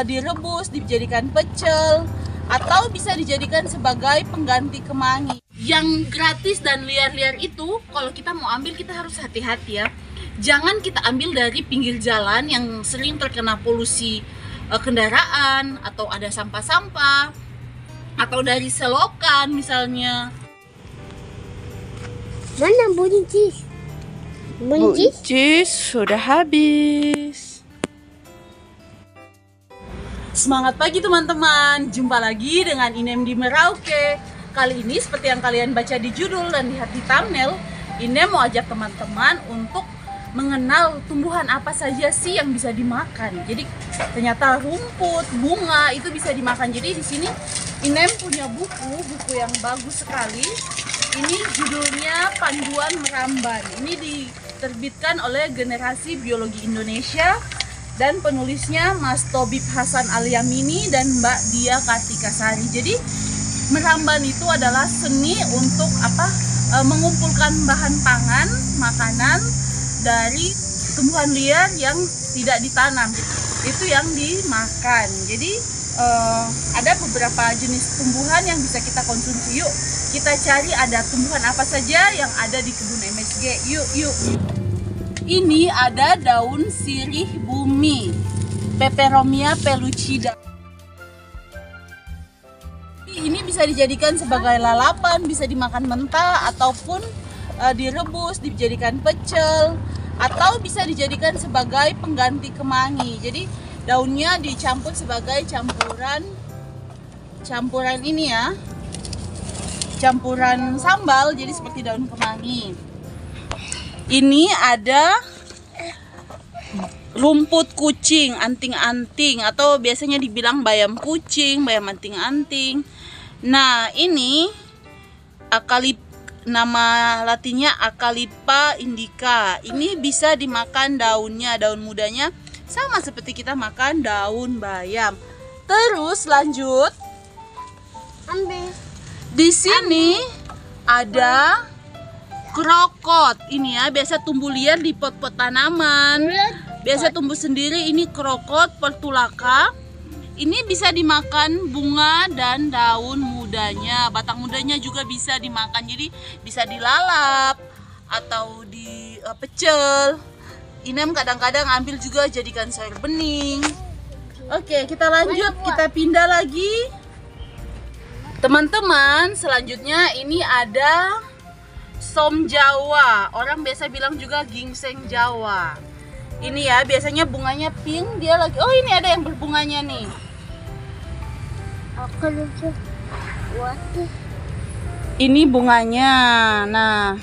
direbus, dijadikan pecel, atau bisa dijadikan sebagai pengganti kemangi. Yang gratis dan liar-liar itu, kalau kita mau ambil kita harus hati-hati ya. Jangan kita ambil dari pinggir jalan yang sering terkena polusi kendaraan, atau ada sampah-sampah, atau dari selokan misalnya. Mana buncis? Buncis sudah habis. Semangat pagi teman-teman, jumpa lagi dengan Inem di Merauke. Kali ini seperti yang kalian baca di judul dan lihat di thumbnail, Inem mau ajak teman-teman untuk mengenal tumbuhan apa saja sih yang bisa dimakan. Jadi ternyata rumput, bunga itu bisa dimakan. Jadi di sini Inem punya buku yang bagus sekali. Ini judulnya Panduan Meramban. Ini diterbitkan oleh Generasi Biologi Indonesia dan penulisnya Mas Tobib Hasan Al-Yamini dan Mbak Dia Kartikasari. Jadi meramban itu adalah seni untuk mengumpulkan bahan pangan, makanan dari tumbuhan liar yang tidak ditanam. Itu yang dimakan. Jadi ada beberapa jenis tumbuhan yang bisa kita konsumsi. Yuk kita cari ada tumbuhan apa saja yang ada di kebun MSG. Yuk. Ini ada daun sirih bumi, Peperomia pellucida. Ini bisa dijadikan sebagai lalapan, bisa dimakan mentah ataupun direbus, dijadikan pecel, atau bisa dijadikan sebagai pengganti kemangi. Jadi daunnya dicampur sebagai campuran ini ya, campuran sambal, jadi seperti daun kemangi. Ini ada rumput kucing, anting-anting, atau biasanya dibilang bayam kucing, bayam anting-anting. Nah, ini nama latinnya Acalypha indica. Ini bisa dimakan daunnya, daun mudanya sama seperti kita makan daun bayam. Terus lanjut. Ambil. Di sini ada krokot. Ini ya, biasa tumbuh liar di pot-pot tanaman. Biasa tumbuh sendiri. Ini krokot portulaca. Ini bisa dimakan bunga dan daun mudanya. Batang mudanya juga bisa dimakan. Jadi bisa dilalap atau dipecel. Inem kadang-kadang ambil juga jadikan sayur bening. Oke, kita lanjut. Kita pindah lagi. Teman-teman, selanjutnya ini ada som Jawa. Orang biasa bilang juga gingseng Jawa. Ini ya, biasanya bunganya pink. Dia lagi, oh ini ada yang berbunganya nih. Ini bunganya. Nah,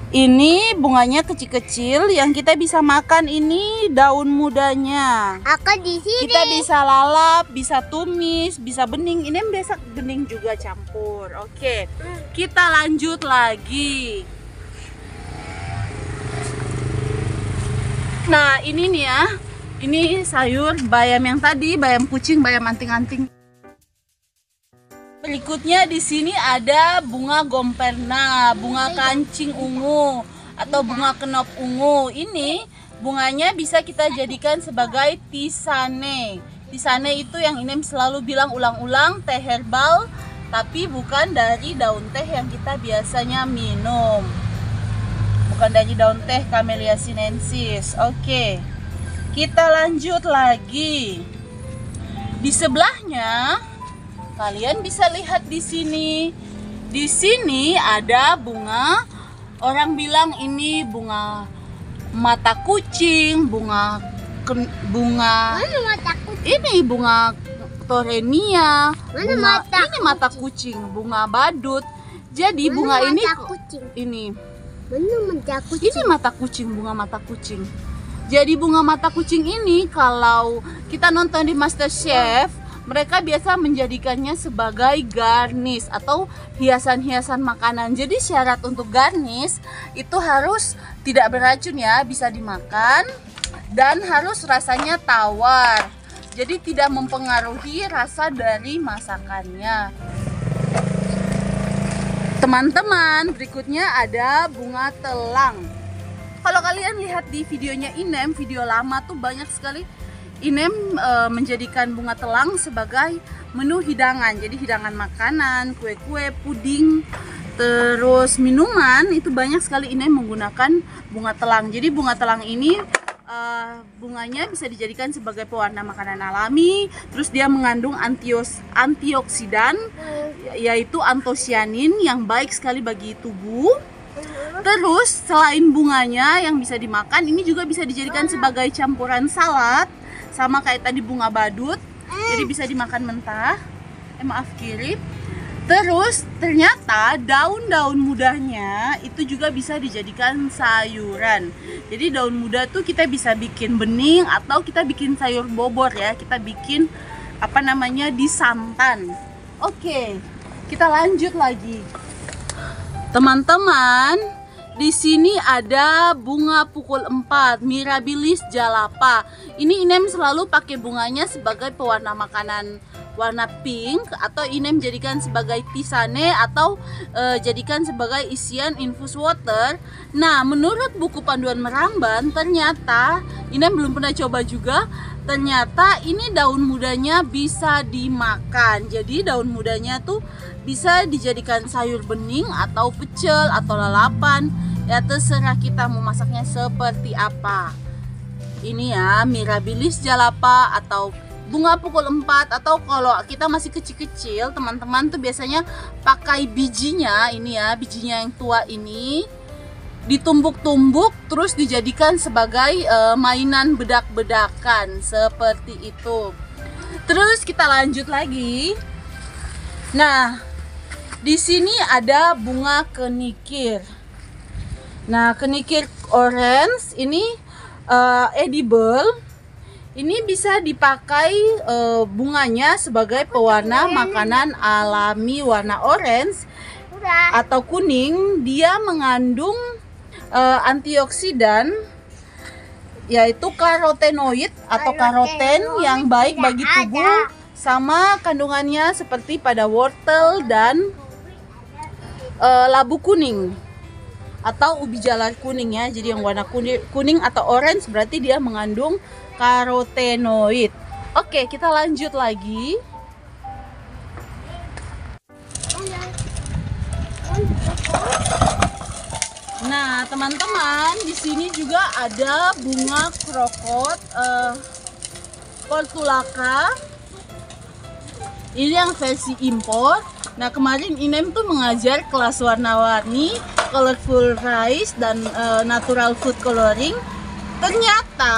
ini bunganya kecil-kecil yang kita bisa makan. Ini daun mudanya. Di sini. Kita bisa lalap, bisa tumis, bisa bening. Ini biasa bening juga campur. Oke, kita lanjut lagi. Nah, ini nih ya. Ini sayur bayam yang tadi, bayam kucing, bayam anting-anting. Berikutnya di sini ada bunga gomperna, bunga kancing ungu atau bunga kenop ungu. Ini bunganya bisa kita jadikan sebagai tisane. Tisane itu yang Inem selalu bilang ulang-ulang, teh herbal, tapi bukan dari daun teh yang kita biasanya minum. Bukan dari daun teh Camellia sinensis. Oke. Kita lanjut lagi. Di sebelahnya kalian bisa lihat di sini. Di sini ada bunga. Orang bilang ini bunga mata kucing, bunga Mana mata kucing? ini bunga torenia. Mana Ini mata kucing, bunga badut. Jadi bunga ini kucing? ini. Mana mata kucing? Ini mata kucing, bunga mata kucing. Jadi bunga mata kucing ini kalau kita nonton di MasterChef, mereka biasa menjadikannya sebagai garnish atau hiasan-hiasan makanan. Jadi syarat untuk garnish itu harus tidak beracun ya, bisa dimakan dan harus rasanya tawar. Jadi tidak mempengaruhi rasa dari masakannya. Teman-teman, berikutnya ada bunga telang. Kalau kalian lihat di videonya Inem, video lama tuh banyak sekali Inem menjadikan bunga telang sebagai menu hidangan. Jadi hidangan makanan, kue-kue, puding, terus minuman, itu banyak sekali Inem menggunakan bunga telang. Jadi bunga telang ini bunganya bisa dijadikan sebagai pewarna makanan alami. Terus dia mengandung antioksidan, yaitu antosianin yang baik sekali bagi tubuh. Terus selain bunganya yang bisa dimakan, ini juga bisa dijadikan sebagai campuran salad, sama kayak tadi bunga badut. Jadi bisa dimakan mentah. Maaf kiri. Terus ternyata daun-daun mudanya itu juga bisa dijadikan sayuran. Jadi daun muda tuh kita bisa bikin bening atau kita bikin sayur bobor ya. Kita bikin di santan. Oke, kita lanjut lagi. Teman-teman, di sini ada bunga pukul 4, Mirabilis jalapa. Ini Inem selalu pakai bunganya sebagai pewarna makanan warna pink, atau Inem jadikan sebagai tisane, atau jadikan sebagai isian infus water. Nah, menurut buku panduan meramban, ternyata Inem belum pernah coba juga. Ternyata ini daun mudanya bisa dimakan. Jadi daun mudanya tuh bisa dijadikan sayur bening atau pecel atau lalapan. Ya terserah kita mau masaknya seperti apa. Ini ya, Mirabilis jalapa atau bunga pukul 4, atau kalau kita masih kecil-kecil, teman-teman tuh biasanya pakai bijinya, ini ya, bijinya yang tua ini ditumbuk-tumbuk terus dijadikan sebagai mainan bedak-bedakan seperti itu. Terus kita lanjut lagi. Nah, di sini ada bunga kenikir. Nah, kenikir orange ini edible. Ini bisa dipakai bunganya sebagai pewarna makanan alami warna orange atau kuning. Dia mengandung antioksidan, yaitu karotenoid atau karoten yang baik bagi tubuh, sama kandungannya seperti pada wortel dan labu kuning atau ubi jalar kuning ya. Jadi yang warna kuning atau orange berarti dia mengandung karotenoid. Oke, kita lanjut lagi. Nah, teman-teman, di sini juga ada bunga krokot portulaca. Ini yang versi impor. Nah, kemarin Inem tuh mengajar kelas warna-warni, colorful rice dan natural food coloring. Ternyata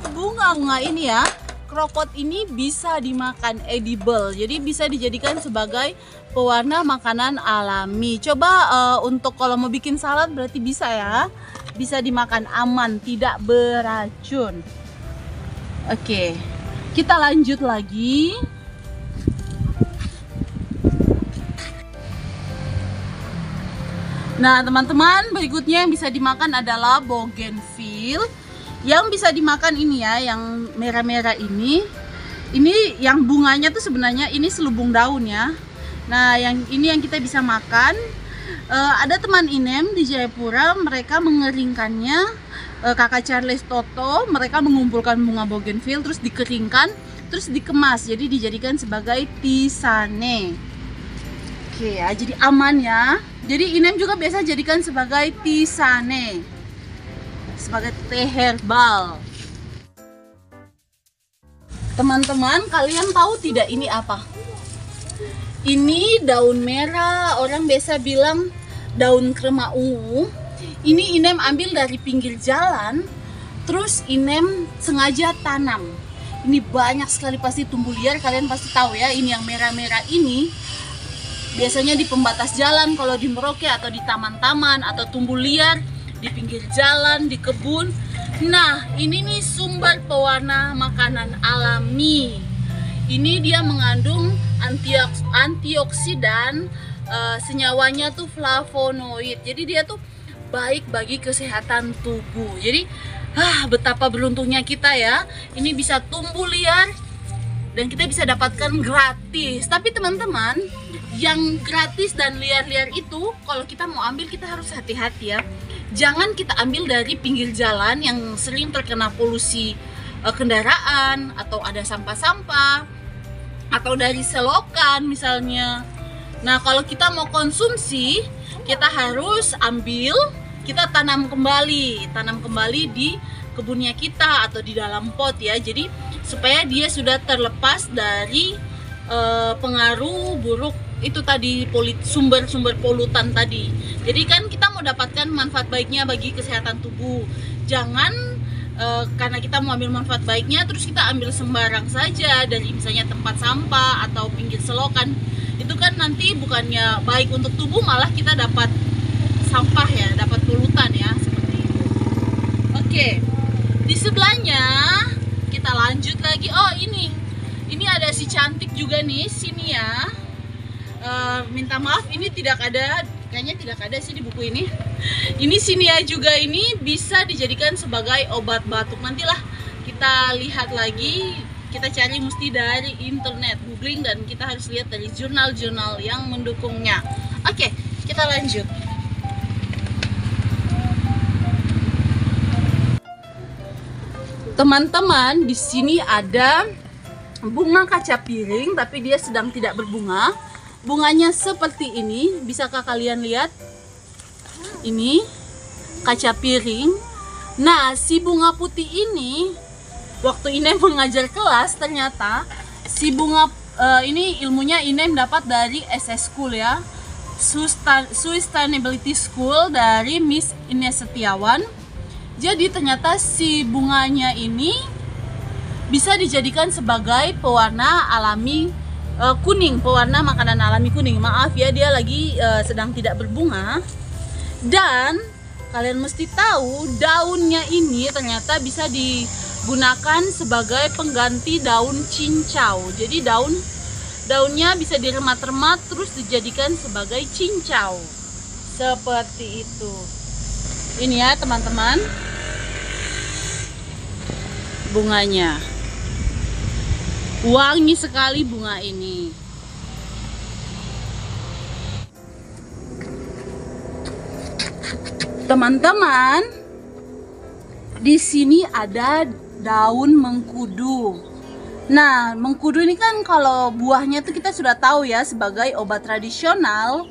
bunga-bunga ini ya, krokot ini bisa dimakan, edible. Jadi bisa dijadikan sebagai pewarna makanan alami. Coba untuk kalau mau bikin salad berarti bisa ya. Bisa dimakan, aman, tidak beracun. Oke, kita lanjut lagi. Nah, teman-teman, berikutnya yang bisa dimakan adalah bougainville. Yang bisa dimakan ini ya, yang merah-merah ini. Ini yang bunganya tuh sebenarnya ini selubung daun ya. Nah, yang ini yang kita bisa makan. Ada teman Inem di Jayapura, mereka mengeringkannya. Kakak Charles Toto, mereka mengumpulkan bunga bougainville terus dikeringkan, terus dikemas, jadi dijadikan sebagai tisane. Oke ya, jadi aman ya. Jadi Inem juga biasa jadikan sebagai tisane, sebagai teh herbal. Teman-teman, kalian tahu tidak ini apa? Ini daun merah, orang biasa bilang daun krema ungu. Ini Inem ambil dari pinggir jalan, terus Inem sengaja tanam. Ini banyak sekali pasti tumbuh liar, kalian pasti tahu ya. Ini yang merah-merah ini biasanya di pembatas jalan kalau di Merauke, atau di taman-taman, atau tumbuh liar di pinggir jalan, di kebun. Nah, ini nih sumber pewarna makanan alami. Ini dia mengandung antioksidan, senyawanya tuh flavonoid. Jadi dia tuh baik bagi kesehatan tubuh. Jadi betapa beruntungnya kita ya. Ini bisa tumbuh liar dan kita bisa dapatkan gratis. Tapi teman-teman, yang gratis dan liar-liar itu kalau kita mau ambil kita harus hati-hati ya. Jangan kita ambil dari pinggir jalan yang sering terkena polusi kendaraan, atau ada sampah-sampah, atau dari selokan misalnya. Nah, kalau kita mau konsumsi, kita harus ambil, kita tanam kembali di kebunnya kita atau di dalam pot ya. Jadi supaya dia sudah terlepas dari pengaruh buruk itu tadi, sumber-sumber polutan tadi. Jadi kan kita mau dapatkan manfaat baiknya bagi kesehatan tubuh. Jangan karena kita mau ambil manfaat baiknya terus kita ambil sembarang saja dari misalnya tempat sampah atau pinggir selokan. Itu kan nanti bukannya baik untuk tubuh, malah kita dapat sampah ya, dapat polutan ya, seperti itu. Oke, di sebelahnya kita lanjut lagi. Oh, ini ada si cantik juga nih, sini ya. Minta maaf, ini tidak ada, kayaknya tidak ada sih di buku ini. Ini sinia juga, ini bisa dijadikan sebagai obat batuk. Nantilah kita lihat lagi, kita cari mesti dari internet, googling, dan kita harus lihat dari jurnal-jurnal yang mendukungnya. Oke, kita lanjut. Teman-teman, di sini ada bunga kaca piring, tapi dia sedang tidak berbunga. Bunganya seperti ini, bisakah kalian lihat? Ini kaca piring. Nah, si bunga putih ini, waktu Inem mengajar kelas, ternyata si bunga ini ilmunya Inem dapat dari SS School ya, Sustainability School dari Miss Ines Setiawan. Jadi ternyata si bunganya ini bisa dijadikan sebagai pewarna alami kuning, pewarna makanan alami kuning. Maaf ya, dia lagi sedang tidak berbunga. Dan kalian mesti tahu, daunnya ini ternyata bisa digunakan sebagai pengganti daun cincau. Jadi daunnya bisa diremat-remat terus dijadikan sebagai cincau. Seperti itu. Ini ya teman-teman, bunganya. Wangi sekali bunga ini. Teman-teman, di sini ada daun mengkudu. Nah, mengkudu ini kan kalau buahnya itu kita sudah tahu ya sebagai obat tradisional.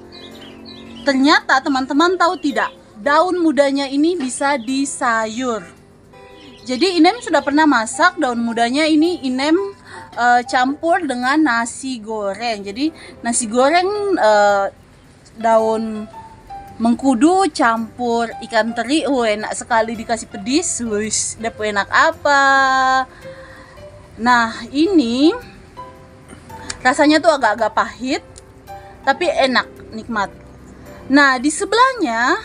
Ternyata teman-teman tahu tidak, daun mudanya ini bisa disayur. Jadi Inem sudah pernah masak daun mudanya ini, Inem campur dengan nasi goreng. Jadi nasi goreng daun mengkudu campur ikan teri, enak sekali dikasih pedis, dapat enak apa. Nah, ini rasanya tuh agak-agak pahit, tapi enak, nikmat. Nah, di sebelahnya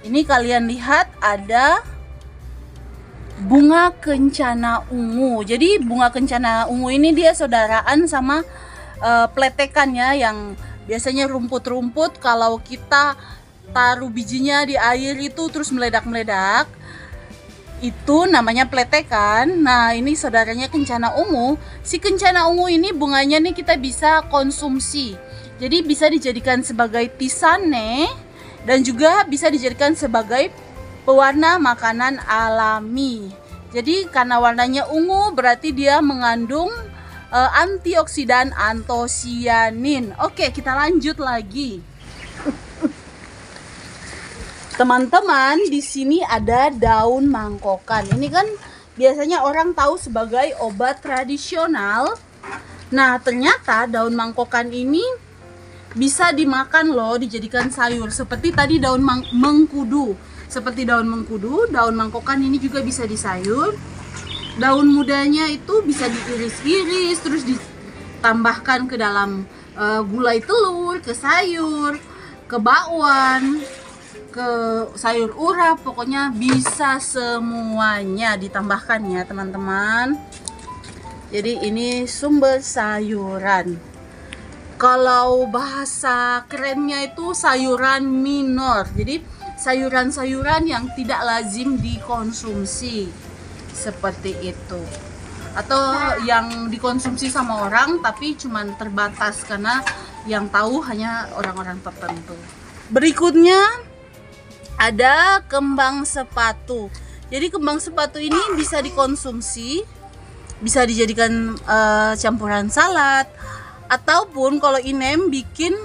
ini kalian lihat ada bunga kencana ungu. Jadi bunga kencana ungu ini dia saudaraan sama pletekan ya, yang biasanya rumput-rumput kalau kita taruh bijinya di air itu terus meledak-meledak, itu namanya pletekan. Nah, ini saudaranya kencana ungu. Si kencana ungu ini bunganya nih kita bisa konsumsi. Jadi bisa dijadikan sebagai tisane dan juga bisa dijadikan sebagai pewarna makanan alami. Jadi karena warnanya ungu berarti dia mengandung antioksidan antosianin. Oke, kita lanjut lagi. Teman-teman, di sini ada daun mangkokan. Ini kan biasanya orang tahu sebagai obat tradisional. Nah, ternyata daun mangkokan ini bisa dimakan loh, dijadikan sayur. Seperti tadi daun mengkudu. Seperti daun mengkudu, daun mangkokan ini juga bisa disayur. Daun mudanya itu bisa diiris-iris, terus ditambahkan ke dalam gulai telur, ke sayur, ke bakwan, ke sayur urap, pokoknya bisa semuanya ditambahkan ya teman-teman. Jadi ini sumber sayuran. Kalau bahasa kerennya itu sayuran minor. Jadi sayuran-sayuran yang tidak lazim dikonsumsi. Seperti itu. Atau yang dikonsumsi sama orang tapi cuman terbatas karena yang tahu hanya orang-orang tertentu. Berikutnya ada kembang sepatu. Jadi kembang sepatu ini bisa dikonsumsi, bisa dijadikan campuran salad, ataupun kalau Inem bikin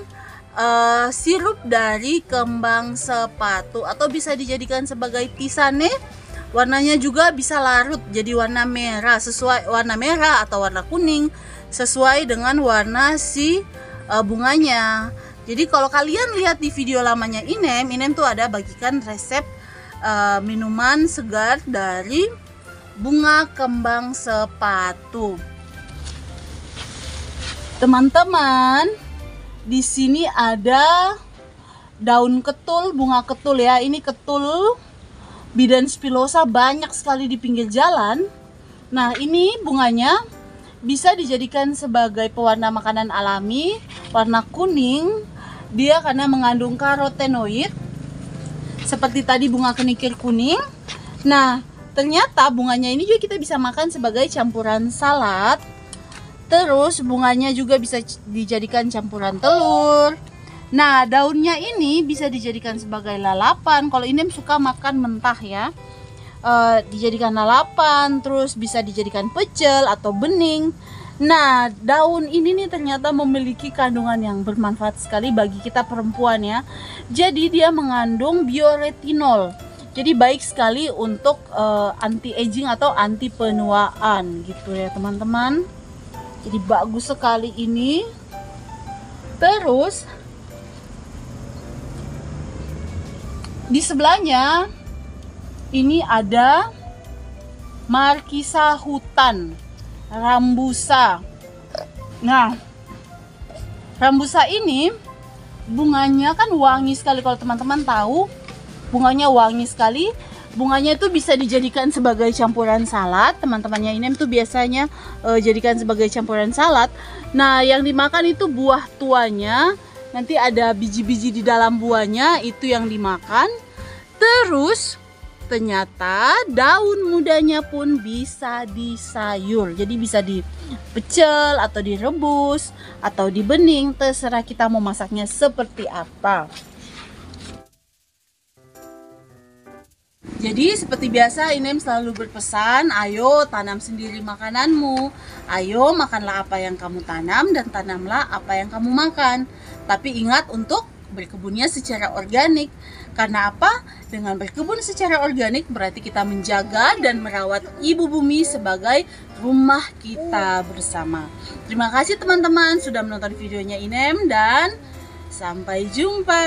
sirup dari kembang sepatu, atau bisa dijadikan sebagai tisane. Warnanya juga bisa larut jadi warna merah, sesuai warna merah atau warna kuning sesuai dengan warna si bunganya. Jadi kalau kalian lihat di video lamanya Inem tuh ada bagikan resep minuman segar dari bunga kembang sepatu. Teman-teman, di sini ada daun ketul, bunga ketul ya. Ini ketul bidan spilosa banyak sekali di pinggir jalan. Nah, ini bunganya bisa dijadikan sebagai pewarna makanan alami, warna kuning. Dia karena mengandung karotenoid, seperti tadi bunga kenikir kuning. Nah, ternyata bunganya ini juga kita bisa makan sebagai campuran salad. Terus bunganya juga bisa dijadikan campuran telur. Nah, daunnya ini bisa dijadikan sebagai lalapan. Kalau Inem suka makan mentah ya, dijadikan lalapan. Terus bisa dijadikan pecel atau bening. Nah, daun ini nih ternyata memiliki kandungan yang bermanfaat sekali bagi kita perempuan ya. Jadi dia mengandung bioretinol. Jadi baik sekali untuk anti aging atau anti penuaan gitu ya teman-teman. Jadi bagus sekali ini. Terus di sebelahnya ini ada markisa hutan, rambusa. Nah, rambusa ini bunganya kan wangi sekali. Kalau teman-teman tahu, bunganya wangi sekali. Bunganya itu bisa dijadikan sebagai campuran salad. Teman-temannya Inem tuh biasanya jadikan sebagai campuran salad. Nah, yang dimakan itu buah tuanya. Nanti ada biji-biji di dalam buahnya, itu yang dimakan. Terus ternyata daun mudanya pun bisa disayur. Jadi bisa dipecel atau direbus atau dibening, terserah kita mau masaknya seperti apa. Jadi seperti biasa Inem selalu berpesan, ayo tanam sendiri makananmu. Ayo makanlah apa yang kamu tanam dan tanamlah apa yang kamu makan. Tapi ingat untuk berkebunnya secara organik. Karena apa? Dengan berkebun secara organik berarti kita menjaga dan merawat ibu bumi sebagai rumah kita bersama. Terima kasih teman-teman sudah menonton videonya Inem dan sampai jumpa.